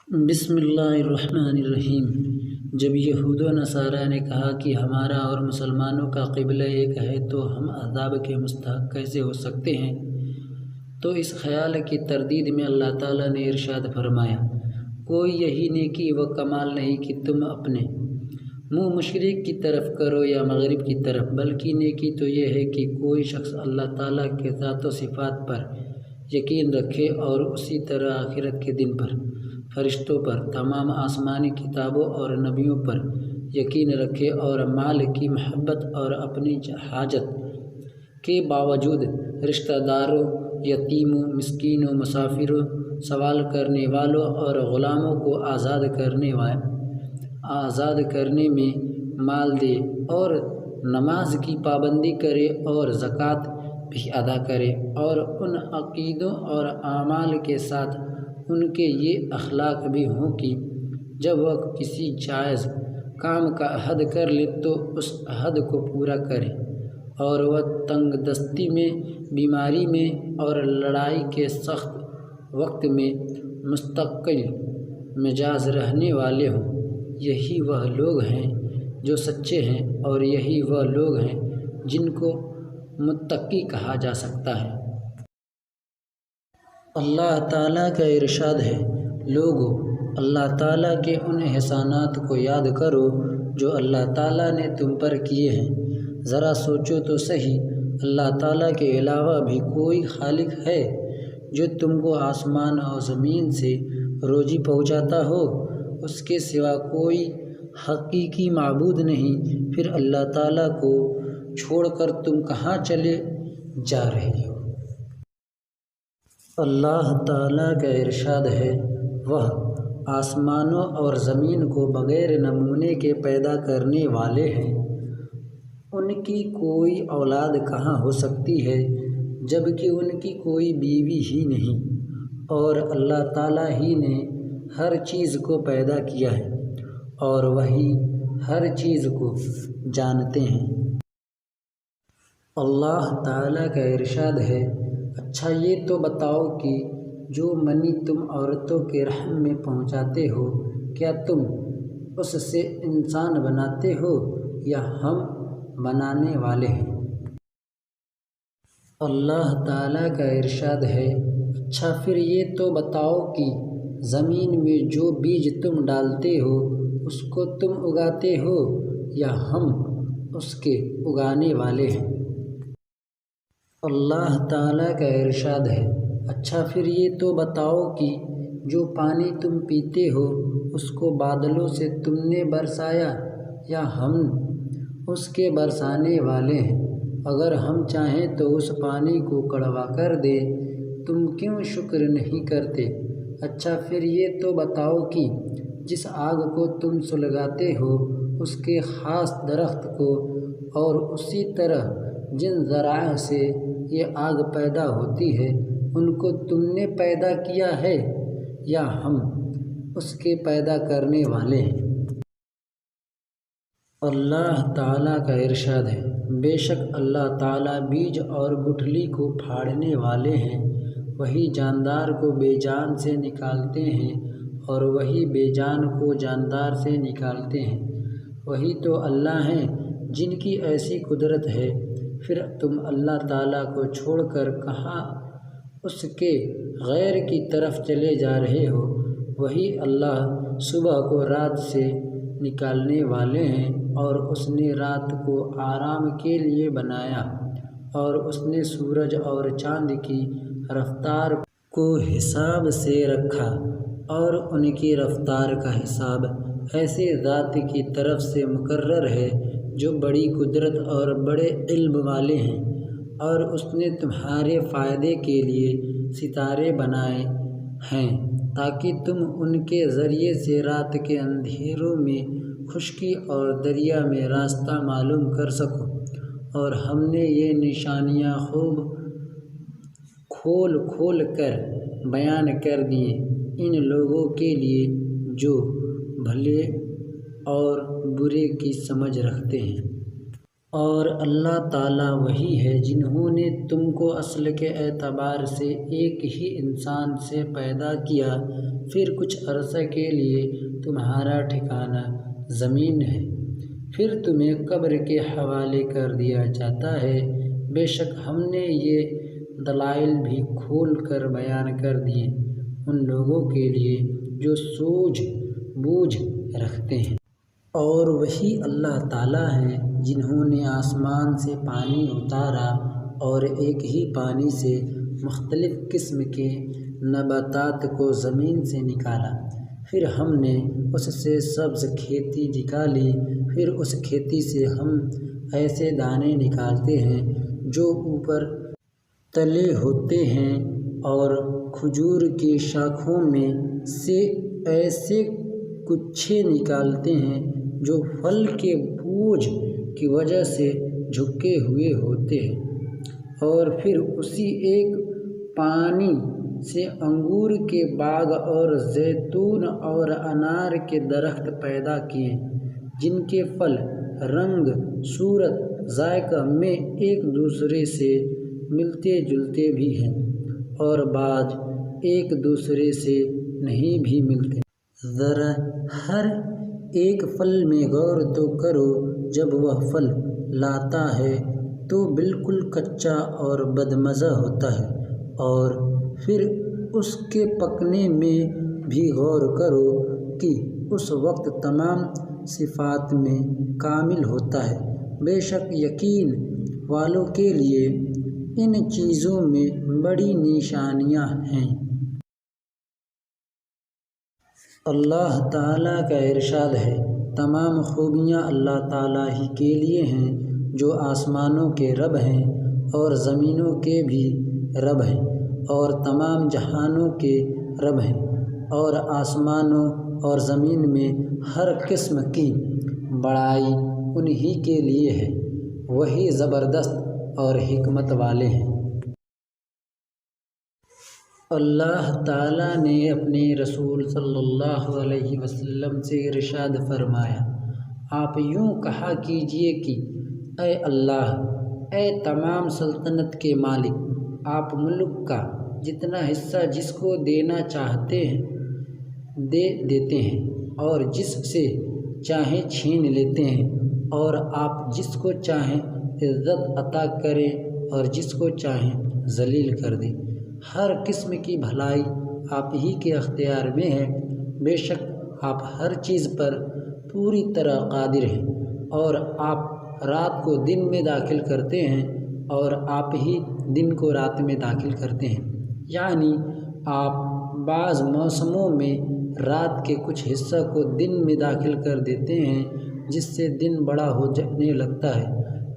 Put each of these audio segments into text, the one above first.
بسم اللہ الرحمن الرحیم۔ جب یہود و نصارہ نے کہا کہ ہمارا اور مسلمانوں کا قبلہ ایک ہے تو ہم عذاب کے مستحق کیسے ہو سکتے ہیں، تو اس خیال کی تردید میں اللہ تعالیٰ نے ارشاد فرمایا، کوئی یہی نیکی و کمال نہیں کہ تم اپنے منہ مشرق کی طرف کرو یا مغرب کی طرف، بلکہ نیکی تو یہ ہے کہ کوئی شخص اللہ تعالیٰ کے ذات و صفات پر یقین رکھے اور اسی طرح آخرت کے دن پر، فرشتوں پر، تمام آسمانی کتابوں اور نبیوں پر یقین رکھے اور مال کی محبت اور اپنی حاجت کے باوجود رشتہ داروں، یتیموں، مسکینوں، مسافروں، سوال کرنے والوں اور غلاموں کو آزاد کرنے میں مال دے اور نماز کی پابندی کرے اور زکوٰۃ بھی ادا کرے، اور ان عقیدوں اور اعمال کے ساتھ ان کے یہ اخلاق بھی ہوں کہ جب وہ کسی جائز کام کا عہد کر لے تو اس عہد کو پورا کرے، اور وہ تنگ دستی میں، بیماری میں اور لڑائی کے سخت وقت میں مستقل مزاج رہنے والے ہوں۔ یہی وہ لوگ ہیں جو سچے ہیں، اور یہی وہ لوگ ہیں جن کو متقی کہا جا سکتا ہے۔ اللہ تعالیٰ کا ارشاد ہے، لوگو، اللہ تعالیٰ کے ان احسانات کو یاد کرو جو اللہ تعالیٰ نے تم پر کیے ہیں۔ ذرا سوچو تو صحیح، اللہ تعالیٰ کے علاوہ بھی کوئی خالق ہے جو تم کو آسمان اور زمین سے روزی پہنچاتا ہو؟ اس کے سوا کوئی حقیقی معبود نہیں، پھر اللہ تعالیٰ کو چھوڑ کر تم کہاں چلے جا رہے ہو؟ اللہ تعالیٰ کا ارشاد ہے، وہ آسمانوں اور زمین کو بغیر نمونے کے پیدا کرنے والے ہیں۔ ان کی کوئی اولاد کہاں ہو سکتی ہے جبکہ ان کی کوئی بیوی ہی نہیں، اور اللہ تعالیٰ ہی نے ہر چیز کو پیدا کیا ہے اور وہی ہر چیز کو جانتے ہیں۔ اللہ تعالیٰ کا ارشاد ہے، اچھا یہ تو بتاؤ کہ جو منی تم عورتوں کے رحم میں پہنچاتے ہو، کیا تم اس سے انسان بناتے ہو یا ہم بنانے والے ہیں؟ اللہ تعالیٰ کا ارشاد ہے، اچھا پھر یہ تو بتاؤ کہ زمین میں جو بیج تم ڈالتے ہو اس کو تم اگاتے ہو یا ہم اس کے اگانے والے ہیں؟ اللہ تعالیٰ کا ارشاد ہے، اچھا پھر یہ تو بتاؤ کہ جو پانی تم پیتے ہو اس کو بادلوں سے تم نے برسایا یا ہم اس کے برسانے والے ہیں؟ اگر ہم چاہیں تو اس پانی کو کڑوا کر دیں، تم کیوں شکر نہیں کرتے؟ اچھا پھر یہ تو بتاؤ کہ جس آگ کو تم سلگاتے ہو اس کے خاص درخت کو، اور اسی طرح جن ذرائع سے یہ آگ پیدا ہوتی ہے ان کو تم نے پیدا کیا ہے یا ہم اس کے پیدا کرنے والے ہیں؟ اللہ تعالیٰ کا ارشاد ہے، بے شک اللہ تعالیٰ بیج اور گٹھلی کو پھاڑنے والے ہیں، وہی جاندار کو بے جان سے نکالتے ہیں اور وہی بے جان کو جاندار سے نکالتے ہیں، وہی تو اللہ ہیں جن کی ایسی قدرت ہے۔ پھر تم اللہ تعالیٰ کو چھوڑ کر کہاں اس کے غیر کی طرف چلے جا رہے ہو؟ وہی اللہ صبح کو رات سے نکالنے والے ہیں، اور اس نے رات کو آرام کے لیے بنایا، اور اس نے سورج اور چاند کی رفتار کو حساب سے رکھا، اور ان کی رفتار کا حساب ایسے ذات کی طرف سے مقرر ہے جو بڑی قدرت اور بڑے علم والے ہیں، اور اس نے تمہارے فائدے کے لیے ستارے بنائے ہیں تاکہ تم ان کے ذریعے سے رات کے اندھیروں میں خشکی اور دریا میں راستہ معلوم کر سکو، اور ہم نے یہ نشانیاں خوب کھول کھول کر بیان کر دیے ان لوگوں کے لیے جو بھلے اور برے کی سمجھ رکھتے ہیں۔ اور اللہ تعالیٰ وہی ہے جنہوں نے تم کو اصل کے اعتبار سے ایک ہی انسان سے پیدا کیا، پھر کچھ عرصہ کے لیے تمہارا ٹھکانہ زمین ہے، پھر تمہیں قبر کے حوالے کر دیا جاتا ہے۔ بے شک ہم نے یہ دلائل بھی کھول کر بیان کر دیے ان لوگوں کے لیے جو سوجھ بوجھ رکھتے ہیں۔ اور وہی اللہ تعالیٰ ہیں جنہوں نے آسمان سے پانی اتارا اور ایک ہی پانی سے مختلف قسم کے نباتات کو زمین سے نکالا، پھر ہم نے اس سے سبز کھیتی نکالی، پھر اس کھیتی سے ہم ایسے دانے نکالتے ہیں جو اوپر تلے ہوتے ہیں، اور کھجور کی شاخوں میں سے ایسے گچھے نکالتے ہیں جو پھل کے بوجھ کی وجہ سے جھکے ہوئے ہوتے ہیں، اور پھر اسی ایک پانی سے انگور کے باغ اور زیتون اور انار کے درخت پیدا کیے جن کے پھل رنگ، صورت، ذائقہ میں ایک دوسرے سے ملتے جلتے بھی ہیں اور بعض ایک دوسرے سے نہیں بھی ملتے۔ ذرا ہر ایک پھل میں غور تو کرو، جب وہ پھل لاتا ہے تو بالکل کچا اور بدمزہ ہوتا ہے، اور پھر اس کے پکنے میں بھی غور کرو کہ اس وقت تمام صفات میں کامل ہوتا ہے۔ بے شک یقین والوں کے لیے ان چیزوں میں بڑی نشانیاں ہیں۔ اللہ تعالیٰ کا ارشاد ہے، تمام خوبیاں اللہ تعالیٰ ہی کے لیے ہیں جو آسمانوں کے رب ہیں اور زمینوں کے بھی رب ہیں اور تمام جہانوں کے رب ہیں، اور آسمانوں اور زمین میں ہر قسم کی بڑائی انہی کے لیے ہے، وہی زبردست اور حکمت والے ہیں۔ اللہ تعالیٰ نے اپنے رسول صلی اللہ علیہ وسلم سے ارشاد فرمایا، آپ یوں کہا کیجئے کہ اے اللہ، اے تمام سلطنت کے مالک، آپ ملک کا جتنا حصہ جس کو دینا چاہتے ہیں دے دیتے ہیں اور جس سے چاہیں چھین لیتے ہیں، اور آپ جس کو چاہیں عزت عطا کریں اور جس کو چاہیں ذلیل کر دیں۔ ہر قسم کی بھلائی آپ ہی کے اختیار میں ہے، بے شک آپ ہر چیز پر پوری طرح قادر ہیں، اور آپ رات کو دن میں داخل کرتے ہیں اور آپ ہی دن کو رات میں داخل کرتے ہیں، یعنی آپ بعض موسموں میں رات کے کچھ حصہ کو دن میں داخل کر دیتے ہیں جس سے دن بڑا ہو جانے لگتا ہے،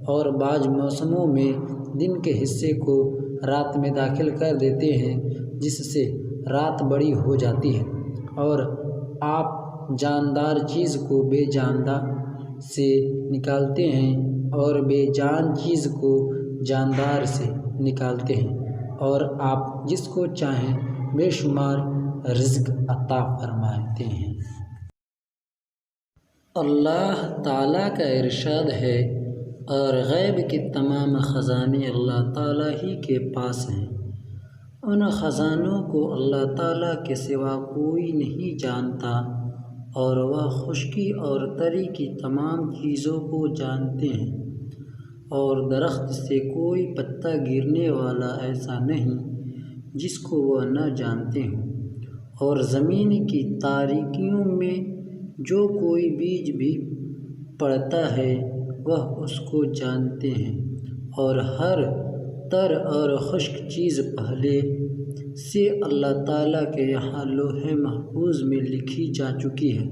اور بعض موسموں میں دن کے حصے کو رات میں داخل کر دیتے ہیں جس سے رات بڑی ہو جاتی ہے، اور آپ جاندار چیز کو بے جاندار سے نکالتے ہیں اور بے جان چیز کو جاندار سے نکالتے ہیں، اور آپ جس کو چاہیں بے شمار رزق عطا فرماتے ہیں۔ اللہ تعالیٰ کا ارشاد ہے، اور غیب کے تمام خزانے اللہ تعالیٰ ہی کے پاس ہیں، ان خزانوں کو اللہ تعالیٰ کے سوا کوئی نہیں جانتا، اور وہ خشکی اور تری کی تمام چیزوں کو جانتے ہیں، اور درخت سے کوئی پتا گرنے والا ایسا نہیں جس کو وہ نہ جانتے ہوں، اور زمین کی تاریکیوں میں جو کوئی بیج بھی پڑتا ہے وہ اس کو جانتے ہیں، اور ہر تر اور خشک چیز پہلے سے اللہ تعالیٰ کے یہاں لوح محفوظ میں لکھی جا چکی ہے،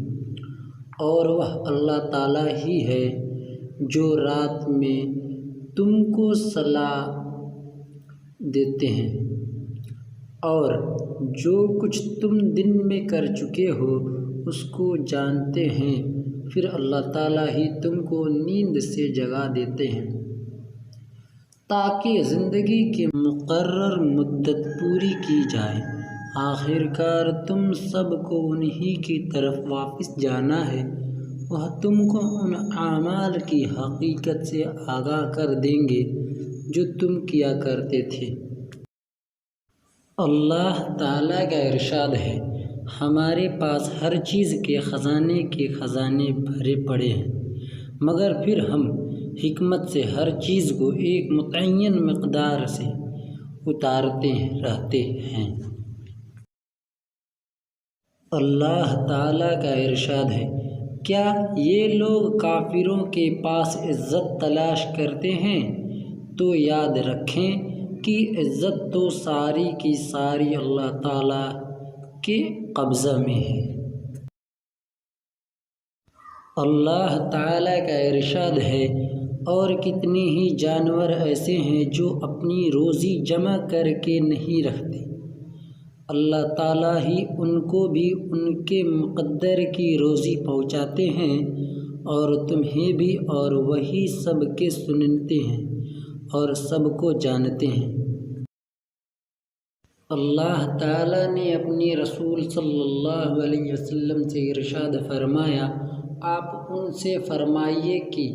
اور وہ اللہ تعالیٰ ہی ہے جو رات میں تم کو صلاح دیتے ہیں، اور جو کچھ تم دن میں کر چکے ہو اس کو جانتے ہیں، پھر اللہ تعالیٰ ہی تم کو نیند سے جگا دیتے ہیں تاکہ زندگی کی مقرر مدت پوری کی جائے، آخر کار تم سب کو انہی کی طرف واپس جانا ہے، وہ تم کو ان اعمال کی حقیقت سے آگاہ کر دیں گے جو تم کیا کرتے تھے۔ اللہ تعالیٰ کا ارشاد ہے، ہمارے پاس ہر چیز کے خزانے بھرے پڑے ہیں، مگر پھر ہم حکمت سے ہر چیز کو ایک متعین مقدار سے اتارتے رہتے ہیں۔ اللہ تعالیٰ کا ارشاد ہے، کیا یہ لوگ کافروں کے پاس عزت تلاش کرتے ہیں؟ تو یاد رکھیں کہ عزت تو ساری کی ساری اللہ تعالیٰ کے قبضہ میں ہے۔ اللہ تعالیٰ کا ارشاد ہے، اور کتنے ہی جانور ایسے ہیں جو اپنی روزی جمع کر کے نہیں رکھتے، اللہ تعالیٰ ہی ان کو بھی ان کے مقدر کی روزی پہنچاتے ہیں، اور تمہیں بھی، اور وہی سب کے سنتے ہیں اور سب کو جانتے ہیں۔ اللہ تعالیٰ نے اپنے رسول صلی اللہ علیہ وسلم سے ارشاد فرمایا، آپ ان سے فرمائیے کہ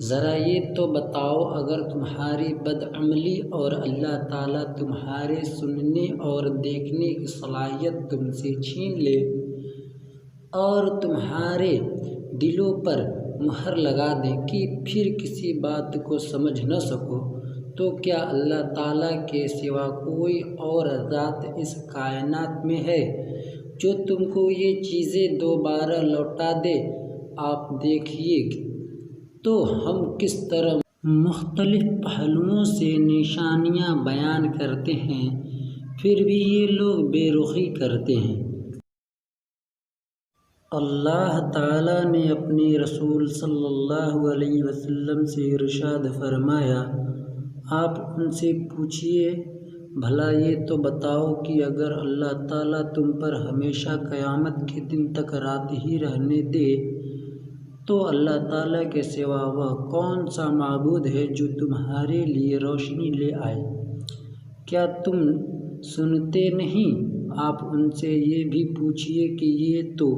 ذرا یہ تو بتاؤ، اگر تمہاری بدعملی اور اللہ تعالیٰ تمہارے سننے اور دیکھنے کی صلاحیت تم سے چھین لے اور تمہارے دلوں پر مہر لگا دے کہ پھر کسی بات کو سمجھ نہ سکو، تو کیا اللہ تعالیٰ کے سوا کوئی اور ذات اس کائنات میں ہے جو تم کو یہ چیزیں دوبارہ لوٹا دے؟ آپ دیکھیے تو ہم کس طرح مختلف پہلوؤں سے نشانیاں بیان کرتے ہیں، پھر بھی یہ لوگ بے رخی کرتے ہیں۔ اللہ تعالیٰ نے اپنے رسول صلی اللہ علیہ وسلم سے ارشاد فرمایا، آپ ان سے پوچھئے، بھلا یہ تو بتاؤ کہ اگر اللہ تعالیٰ تم پر ہمیشہ قیامت کے دن تک رات ہی رہنے دے تو اللہ تعالیٰ کے سوا وہ کون سا معبود ہے جو تمہارے لیے روشنی لے آئے؟ کیا تم سنتے نہیں؟ آپ ان سے یہ بھی پوچھئے کہ یہ تو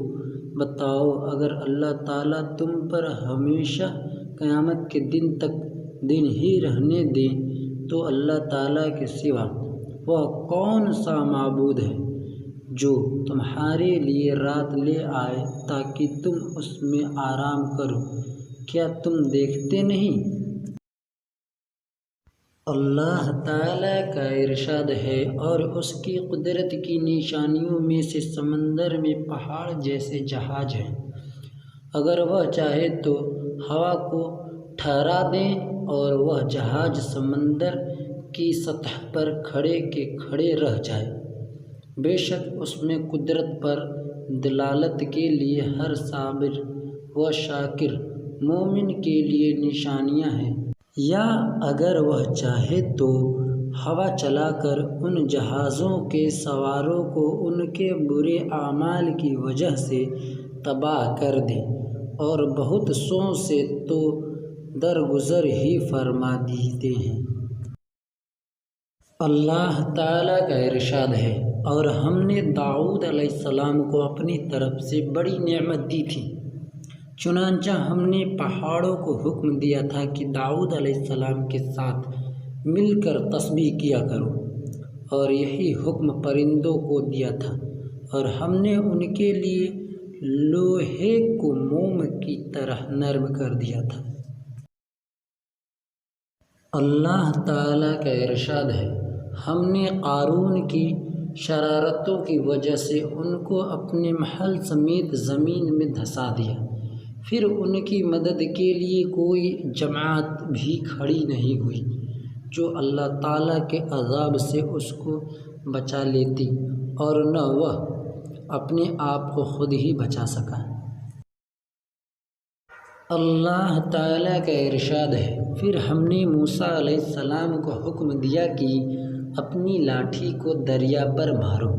بتاؤ، اگر اللہ تعالیٰ تم پر ہمیشہ قیامت کے دن تک دن ہی رہنے دے تو اللہ تعالیٰ کے سوا وہ کون سا معبود ہے جو تمہارے لیے رات لے آئے تاکہ تم اس میں آرام کرو؟ کیا تم دیکھتے نہیں؟ اللہ تعالیٰ کا ارشاد ہے، اور اس کی قدرت کی نشانیوں میں سے سمندر میں پہاڑ جیسے جہاز ہیں، اگر وہ چاہے تو ہوا کو ٹھہرا دیں اور وہ جہاز سمندر کی سطح پر کھڑے کے کھڑے رہ جائے۔ بے شک اس میں قدرت پر دلالت کے لیے ہر صابر و شاکر مومن کے لیے نشانیاں ہیں۔ یا اگر وہ چاہے تو ہوا چلا کر ان جہازوں کے سواروں کو ان کے برے اعمال کی وجہ سے تباہ کر دے، اور بہت سوں سے تو درگزر ہی فرما دیتے ہیں۔ اللہ تعالیٰ کا ارشاد ہے، اور ہم نے داؤد علیہ السلام کو اپنی طرف سے بڑی نعمت دی تھی، چنانچہ ہم نے پہاڑوں کو حکم دیا تھا کہ داؤد علیہ السلام کے ساتھ مل کر تسبیح کیا کرو، اور یہی حکم پرندوں کو دیا تھا، اور ہم نے ان کے لیے لوہے کو موم کی طرح نرم کر دیا تھا۔ اللہ تعالیٰ کا ارشاد ہے، ہم نے قارون کی شرارتوں کی وجہ سے ان کو اپنے محل سمیت زمین میں دھسا دیا، پھر ان کی مدد کے لیے کوئی جماعت بھی کھڑی نہیں ہوئی جو اللہ تعالیٰ کے عذاب سے اس کو بچا لیتی، اور نہ وہ اپنے آپ کو خود ہی بچا سکا۔ اللہ تعالیٰ کا ارشاد ہے، پھر ہم نے موسیٰ علیہ السلام کو حکم دیا کہ اپنی لاٹھی کو دریا پر مارو،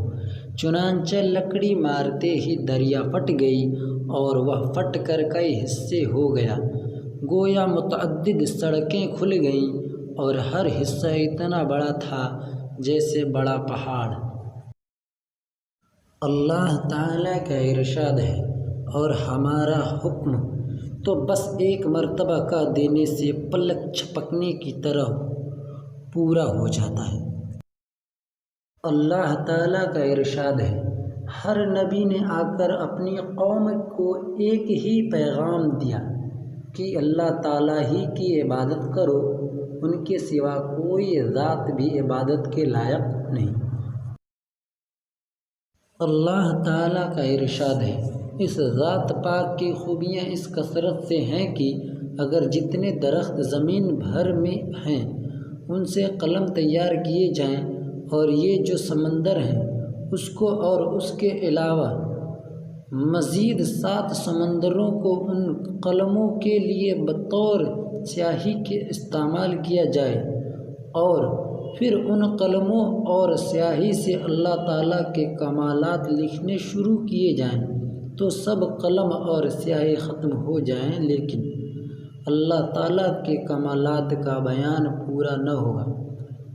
چنانچہ لکڑی مارتے ہی دریا پھٹ گئی اور وہ پھٹ کر کئی حصے ہو گیا، گویا متعدد سڑکیں کھل گئیں، اور ہر حصہ اتنا بڑا تھا جیسے بڑا پہاڑ۔ اللہ تعالیٰ کا ارشاد ہے، اور ہمارا حکم تو بس ایک مرتبہ کا دینے سے پلک جھپکنے کی طرح پورا ہو جاتا ہے۔ اللہ تعالیٰ کا ارشاد ہے، ہر نبی نے آ کر اپنی قوم کو ایک ہی پیغام دیا کہ اللہ تعالیٰ ہی کی عبادت کرو، ان کے سوا کوئی ذات بھی عبادت کے لائق نہیں۔ اللہ تعالیٰ کا ارشاد ہے، اس ذات پاک کی خوبیاں اس کثرت سے ہیں کہ اگر جتنے درخت زمین بھر میں ہیں ان سے قلم تیار کیے جائیں اور یہ جو سمندر ہیں اس کو اور اس کے علاوہ مزید 7 سمندروں کو ان قلموں کے لیے بطور سیاہی کے استعمال کیا جائے اور پھر ان قلموں اور سیاہی سے اللہ تعالیٰ کے کمالات لکھنے شروع کیے جائیں تو سب قلم اور سیاہی ختم ہو جائیں، لیکن اللہ تعالیٰ کے کمالات کا بیان پورا نہ ہوگا۔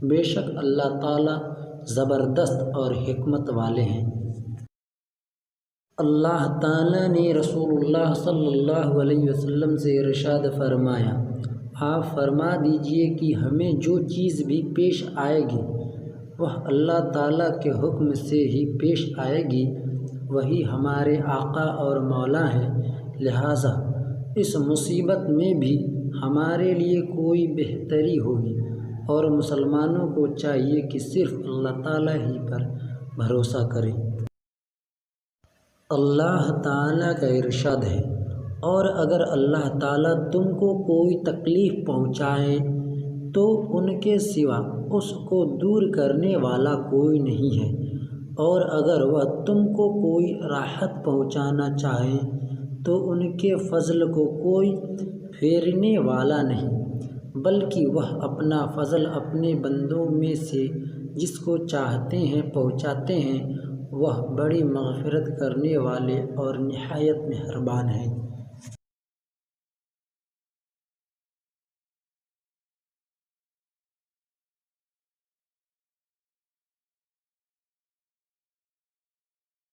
بے شک اللہ تعالیٰ زبردست اور حکمت والے ہیں۔ اللہ تعالیٰ نے رسول اللہ صلی اللہ علیہ وسلم سے ارشاد فرمایا، آپ فرما دیجئے کہ ہمیں جو چیز بھی پیش آئے گی وہ اللہ تعالیٰ کے حکم سے ہی پیش آئے گی، وہی ہمارے آقا اور مولا ہیں، لہٰذا اس مصیبت میں بھی ہمارے لیے کوئی بہتری ہوگی اور مسلمانوں کو چاہیے کہ صرف اللہ تعالیٰ ہی پر بھروسہ کریں۔ اللہ تعالیٰ کا ارشاد ہے، اور اگر اللہ تعالیٰ تم کو کوئی تکلیف پہنچائے تو ان کے سوا اس کو دور کرنے والا کوئی نہیں ہے، اور اگر وہ تم کو کوئی راحت پہنچانا چاہیں تو ان کے فضل کو کوئی پھیرنے والا نہیں، بلکہ وہ اپنا فضل اپنے بندوں میں سے جس کو چاہتے ہیں پہنچاتے ہیں، وہ بڑی مغفرت کرنے والے اور نہایت مہربان ہیں۔